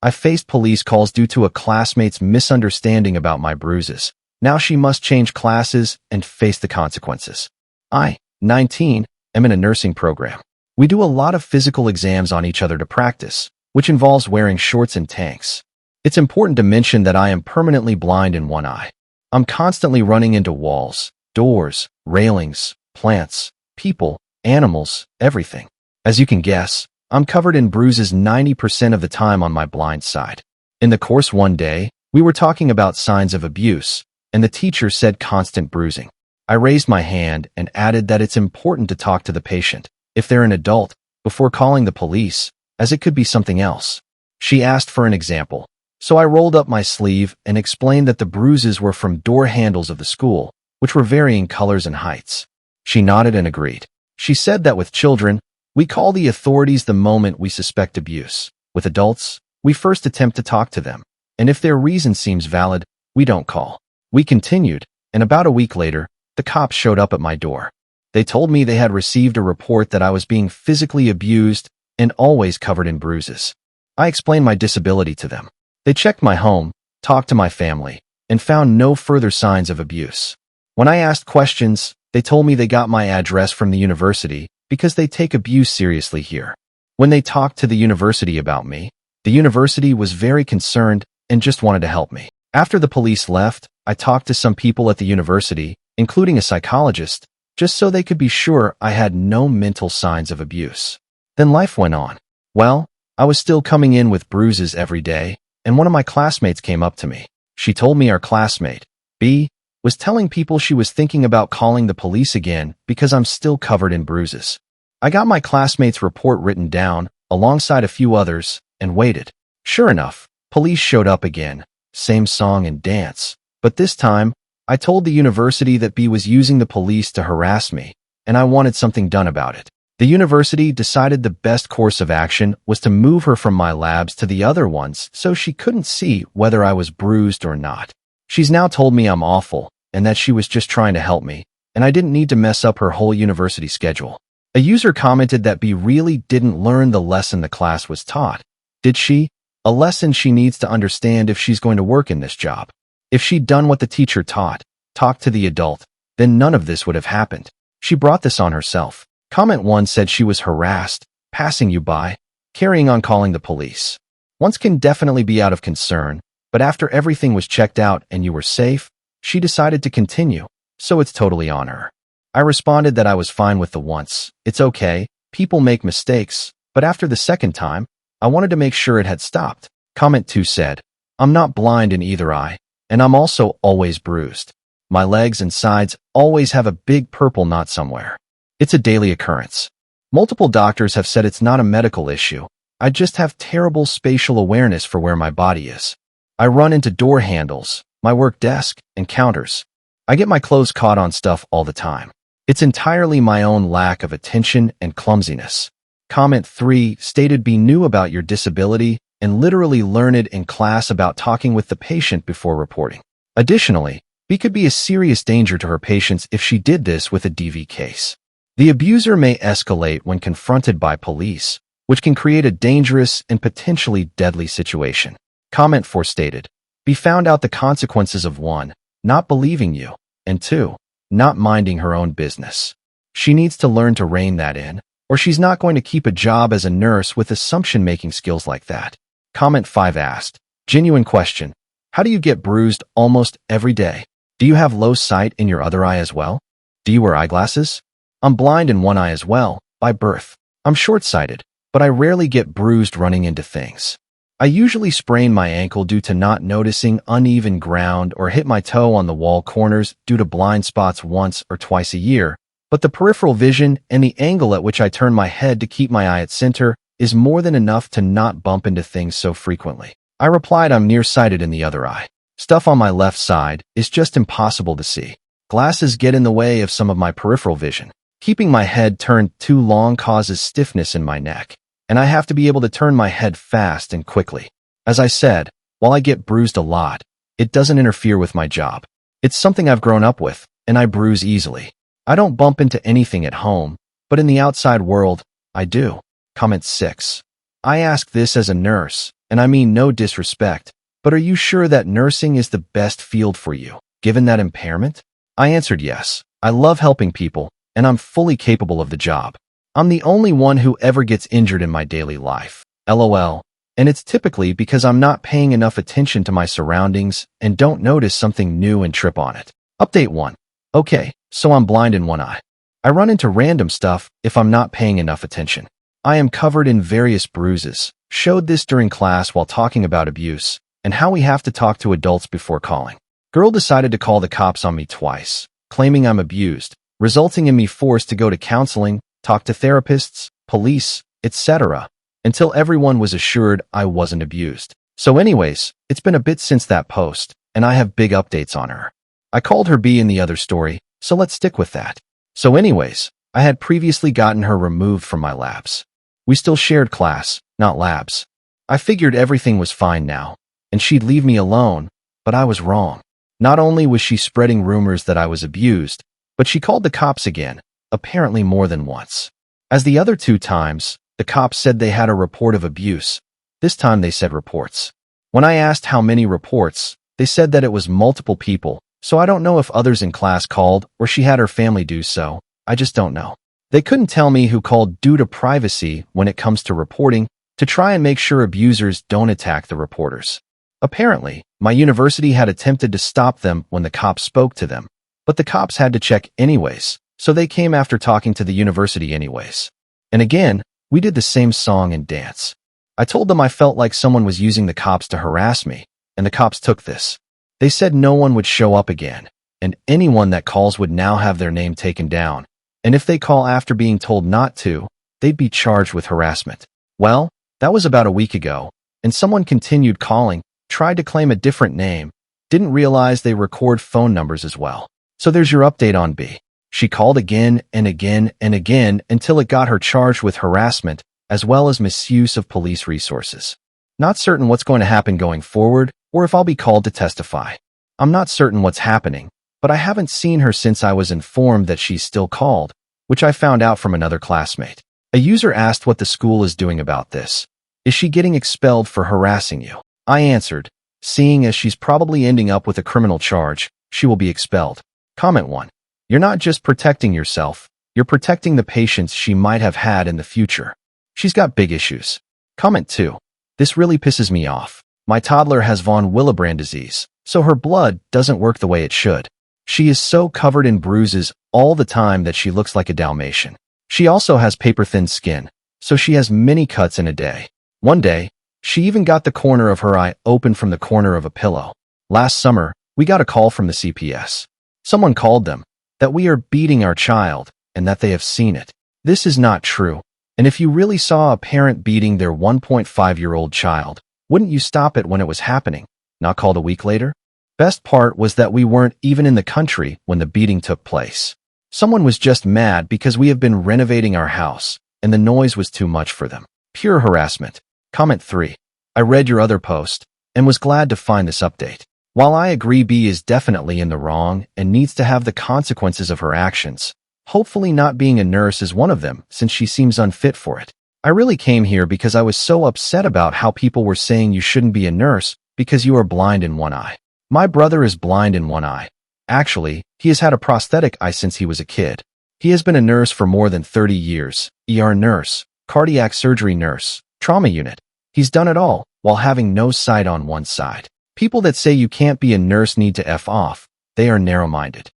I faced police calls due to a classmate's misunderstanding about my bruises. Now she must change classes and face the consequences. I, 19, am in a nursing program. We do a lot of physical exams on each other to practice, which involves wearing shorts and tanks. It's important to mention that I am permanently blind in one eye. I'm constantly running into walls, doors, railings, plants, people, animals, everything. As you can guess, I'm covered in bruises 90% of the time on my blind side. In the course one day, we were talking about signs of abuse, and the teacher said constant bruising. I raised my hand and added that it's important to talk to the patient, if they're an adult, before calling the police, as it could be something else. She asked for an example, so I rolled up my sleeve and explained that the bruises were from door handles of the school, which were varying colors and heights. She nodded and agreed. She said that with children, we call the authorities the moment we suspect abuse. With adults, we first attempt to talk to them, and if their reason seems valid, we don't call. We continued, and about a week later, the cops showed up at my door. They told me they had received a report that I was being physically abused and always covered in bruises. I explained my disability to them. They checked my home, talked to my family, and found no further signs of abuse. When I asked questions, they told me they got my address from the university because they take abuse seriously here. When they talked to the university about me, the university was very concerned and just wanted to help me. After the police left, I talked to some people at the university, including a psychologist, just so they could be sure I had no mental signs of abuse. Then life went on. Well, I was still coming in with bruises every day, and one of my classmates came up to me. She told me our classmate, B, was telling people she was thinking about calling the police again because I'm still covered in bruises. I got my classmate's report written down, alongside a few others, and waited. Sure enough, police showed up again, same song and dance, but this time, I told the university that B was using the police to harass me, and I wanted something done about it. The university decided the best course of action was to move her from my labs to the other ones so she couldn't see whether I was bruised or not. She's now told me I'm awful, and that she was just trying to help me, and I didn't need to mess up her whole university schedule. A user commented that B really didn't learn the lesson the class was taught. Did she? A lesson she needs to understand if she's going to work in this job. If she'd done what the teacher taught, talked to the adult, then none of this would have happened. She brought this on herself. Comment 1 said she was harassed, passing you by, carrying on calling the police. Once can definitely be out of concern, but after everything was checked out and you were safe, she decided to continue, so it's totally on her. I responded that I was fine with the once. It's okay, people make mistakes, but after the second time, I wanted to make sure it had stopped. Comment 2 said, I'm not blind in either eye, and I'm also always bruised. My legs and sides always have a big purple knot somewhere. It's a daily occurrence. Multiple doctors have said it's not a medical issue. I just have terrible spatial awareness for where my body is. I run into door handles, my work desk, and counters. I get my clothes caught on stuff all the time. It's entirely my own lack of attention and clumsiness. Comment 3 stated B knew about your disability and literally learned in class about talking with the patient before reporting. Additionally, B could be a serious danger to her patients if she did this with a DV case. The abuser may escalate when confronted by police, which can create a dangerous and potentially deadly situation. Comment 4 stated, B found out the consequences of 1, not believing you, and 2, not minding her own business. She needs to learn to rein that in, or she's not going to keep a job as a nurse with assumption-making skills like that. Comment 5 asked, genuine question, how do you get bruised almost every day? Do you have low sight in your other eye as well? Do you wear eyeglasses? I'm blind in one eye as well, by birth. I'm short-sighted, but I rarely get bruised running into things. I usually sprain my ankle due to not noticing uneven ground or hit my toe on the wall corners due to blind spots once or twice a year, but the peripheral vision and the angle at which I turn my head to keep my eye at center is more than enough to not bump into things so frequently. I replied I'm nearsighted in the other eye. Stuff on my left side is just impossible to see. Glasses get in the way of some of my peripheral vision. Keeping my head turned too long causes stiffness in my neck, and I have to be able to turn my head fast and quickly. As I said, while I get bruised a lot, it doesn't interfere with my job. It's something I've grown up with, and I bruise easily. I don't bump into anything at home, but in the outside world, I do. Comment 6. I ask this as a nurse, And I mean no disrespect, but are you sure that nursing is the best field for you, given that impairment? I answered yes. I love helping people, and I'm fully capable of the job. I'm the only one who ever gets injured in my daily life. LOL. And it's typically because I'm not paying enough attention to my surroundings and don't notice something new and trip on it. Update 1. Okay, so I'm blind in one eye. I run into random stuff if I'm not paying enough attention. I am covered in various bruises. Showed this during class while talking about abuse and how we have to talk to adults before calling. Girl decided to call the cops on me twice, claiming I'm abused, resulting in me forced to go to counseling, talk to therapists, police, etc., until everyone was assured I wasn't abused. So anyways, it's been a bit since that post, and I have big updates on her. I called her B in the other story, so let's stick with that. So anyways, I had previously gotten her removed from my labs. We still shared class, not labs. I figured everything was fine now, and she'd leave me alone, but I was wrong. Not only was she spreading rumors that I was abused, but she called the cops again, apparently more than once. As the other 2 times, the cops said they had a report of abuse. This time they said reports. When I asked how many reports, they said that it was multiple people, so I don't know if others in class called or she had her family do so. I just don't know. They couldn't tell me who called due to privacy when it comes to reporting to try and make sure abusers don't attack the reporters. Apparently, my university had attempted to stop them when the cops spoke to them, but the cops had to check anyways, so they came after talking to the university anyways. And again, we did the same song and dance. I told them I felt like someone was using the cops to harass me, and the cops took this. They said no one would show up again, and anyone that calls would now have their name taken down, and if they call after being told not to, they'd be charged with harassment. Well, that was about a week ago, and someone continued calling, tried to claim a different name, didn't realize they record phone numbers as well. So there's your update on B. She called again and again and again until it got her charged with harassment as well as misuse of police resources. Not certain what's going to happen going forward or if I'll be called to testify. I'm not certain what's happening, but I haven't seen her since I was informed that she's still called, which I found out from another classmate. A user asked what the school is doing about this. Is she getting expelled for harassing you? I answered, seeing as she's probably ending up with a criminal charge, she will be expelled. Comment 1. You're not just protecting yourself, you're protecting the patients she might have had in the future. She's got big issues. Comment 2. This really pisses me off. My toddler has von Willebrand disease, so her blood doesn't work the way it should. She is so covered in bruises all the time that she looks like a Dalmatian. She also has paper-thin skin, so she has many cuts in a day. One day, she even got the corner of her eye open from the corner of a pillow. Last summer, we got a call from the CPS. Someone called them that we are beating our child and that they have seen it. This is not true. And if you really saw a parent beating their 1.5-year-old child, wouldn't you stop it when it was happening, not called a week later? Best part was that we weren't even in the country when the beating took place. Someone was just mad because we have been renovating our house and the noise was too much for them. Pure harassment. Comment 3. I read your other post and was glad to find this update. While I agree B is definitely in the wrong and needs to have the consequences of her actions, hopefully not being a nurse is one of them since she seems unfit for it. I really came here because I was so upset about how people were saying you shouldn't be a nurse because you are blind in one eye. My brother is blind in one eye. Actually, he has had a prosthetic eye since he was a kid. He has been a nurse for more than 30 years, ER nurse, cardiac surgery nurse, trauma unit. He's done it all while having no sight on one side. People that say you can't be a nurse need to F off. They are narrow-minded.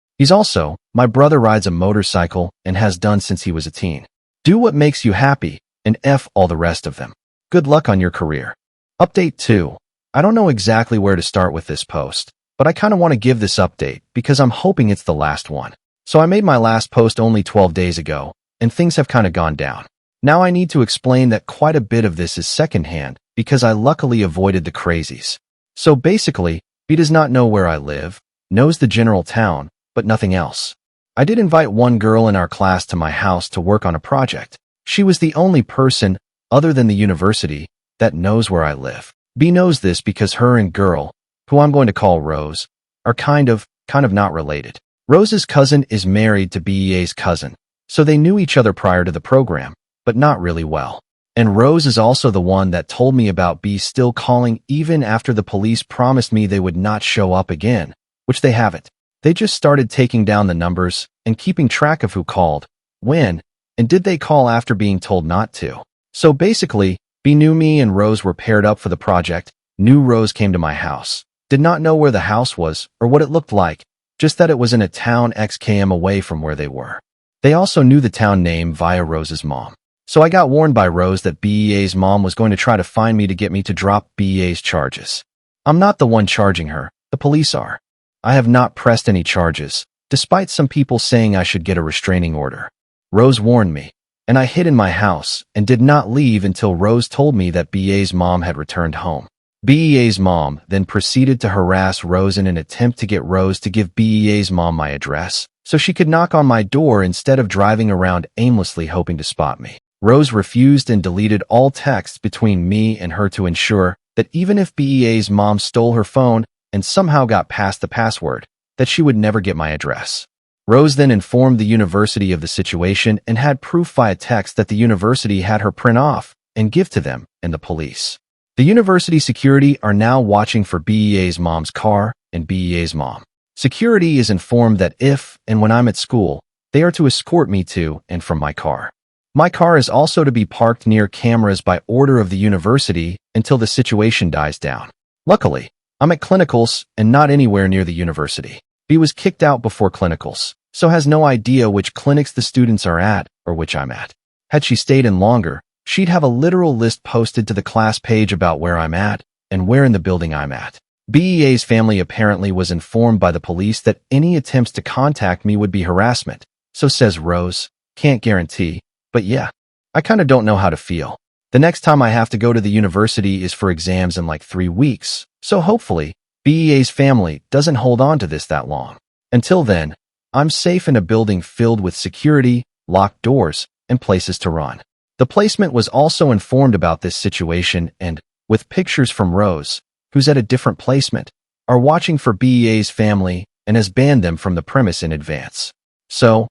My brother rides a motorcycle and has done since he was a teen. Do what makes you happy and F all the rest of them. Good luck on your career. Update 2. I don't know exactly where to start with this post, but I kind of want to give this update because I'm hoping it's the last one. So I made my last post only 12 days ago, and things have kind of gone down. Now I need to explain that quite a bit of this is secondhand because I luckily avoided the crazies. So basically, B does not know where I live, knows the general town, but nothing else. I did invite one girl in our class to my house to work on a project. She was the only person, other than the university, that knows where I live. B knows this because her and girl, who I'm going to call Rose, are kind of not related. Rose's cousin is married to BEA's cousin, so they knew each other prior to the program, but not really well. And Rose is also the one that told me about B still calling even after the police promised me they would not show up again, which they haven't. They just started taking down the numbers and keeping track of who called, when, and did they call after being told not to. So basically, B knew me and Rose were paired up for the project, knew Rose came to my house, did not know where the house was or what it looked like, just that it was in a town XKM away from where they were. They also knew the town name via Rose's mom. So I got warned by Rose that BEA's mom was going to try to find me to get me to drop BEA's charges. I'm not the one charging her, the police are. I have not pressed any charges, despite some people saying I should get a restraining order. Rose warned me, and I hid in my house and did not leave until Rose told me that BEA's mom had returned home. BEA's mom then proceeded to harass Rose in an attempt to get Rose to give BEA's mom my address, so she could knock on my door instead of driving around aimlessly hoping to spot me. Rose refused and deleted all texts between me and her to ensure that even if BEA's mom stole her phone and somehow got past the password, that she would never get my address. Rose then informed the university of the situation and had proof via text that the university had her print off and give to them and the police. The university security are now watching for BEA's mom's car and BEA's mom. Security is informed that if and when I'm at school, they are to escort me to and from my car. My car is also to be parked near cameras by order of the university until the situation dies down. Luckily, I'm at clinicals and not anywhere near the university. B was kicked out before clinicals, so has no idea which clinics the students are at or which I'm at. Had she stayed in longer, she'd have a literal list posted to the class page about where I'm at and where in the building I'm at. BEA's family apparently was informed by the police that any attempts to contact me would be harassment, so says Rose. Can't guarantee, but yeah, I kind of don't know how to feel. The next time I have to go to the university is for exams in like 3 weeks, so hopefully, BEA's family doesn't hold on to this that long. Until then, I'm safe in a building filled with security, locked doors, and places to run. The placement was also informed about this situation and, with pictures from Rose, who's at a different placement, are watching for BEA's family and has banned them from the premise in advance. So,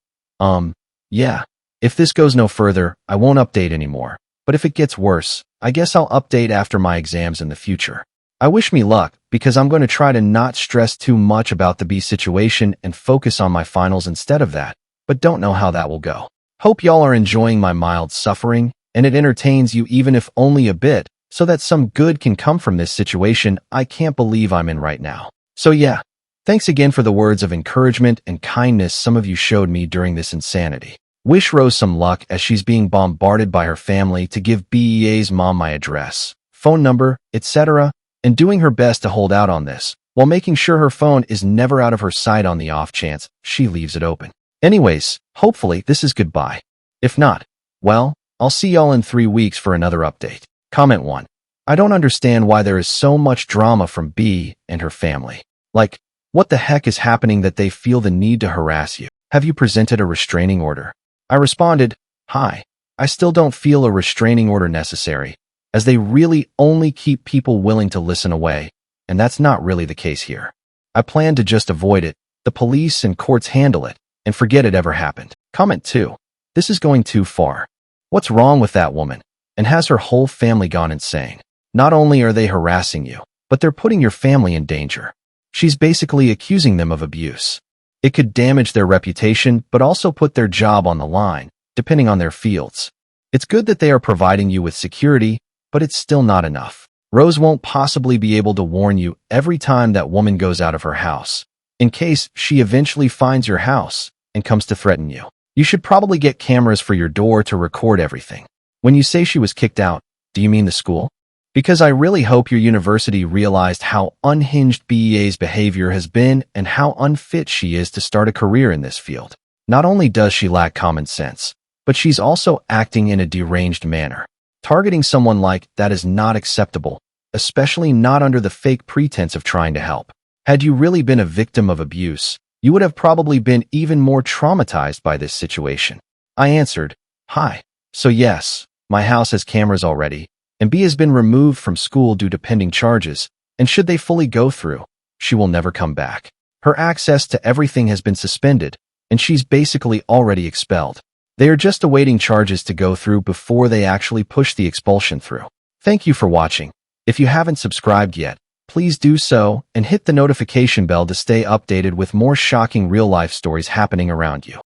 yeah. If this goes no further, I won't update anymore. But if it gets worse, I guess I'll update after my exams in the future. I wish me luck, because I'm going to try to not stress too much about the B situation and focus on my finals instead of that, but don't know how that will go. Hope y'all are enjoying my mild suffering, and it entertains you even if only a bit, so that some good can come from this situation I can't believe I'm in right now. So yeah, thanks again for the words of encouragement and kindness some of you showed me during this insanity. Wish Rose some luck as she's being bombarded by her family to give BEA's mom my address, phone number, etc., and doing her best to hold out on this, while making sure her phone is never out of her sight on the off chance she leaves it open. Anyways, hopefully this is goodbye. If not, well, I'll see y'all in 3 weeks for another update. Comment 1. I don't understand why there is so much drama from B and her family. Like, what the heck is happening that they feel the need to harass you? Have you presented a restraining order? I responded, hi, I still don't feel a restraining order necessary, as they really only keep people willing to listen away, and that's not really the case here. I plan to just avoid it, the police and courts handle it, and forget it ever happened. Comment 2. This is going too far. What's wrong with that woman? And has her whole family gone insane? Not only are they harassing you, but they're putting your family in danger. She's basically accusing them of abuse. It could damage their reputation, but also put their job on the line, depending on their fields. It's good that they are providing you with security, but it's still not enough. Rose won't possibly be able to warn you every time that woman goes out of her house, in case she eventually finds your house and comes to threaten you. You should probably get cameras for your door to record everything. When you say she was kicked out, do you mean the school? Because I really hope your university realized how unhinged BEA's behavior has been and how unfit she is to start a career in this field. Not only does she lack common sense, but she's also acting in a deranged manner. Targeting someone like that is not acceptable, especially not under the fake pretense of trying to help. Had you really been a victim of abuse, you would have probably been even more traumatized by this situation. I answered, hi. So yes, my house has cameras already, and B has been removed from school due to pending charges, and should they fully go through, she will never come back. Her access to everything has been suspended, and she's basically already expelled. They are just awaiting charges to go through before they actually push the expulsion through. Thank you for watching. If you haven't subscribed yet, please do so and hit the notification bell to stay updated with more shocking real-life stories happening around you.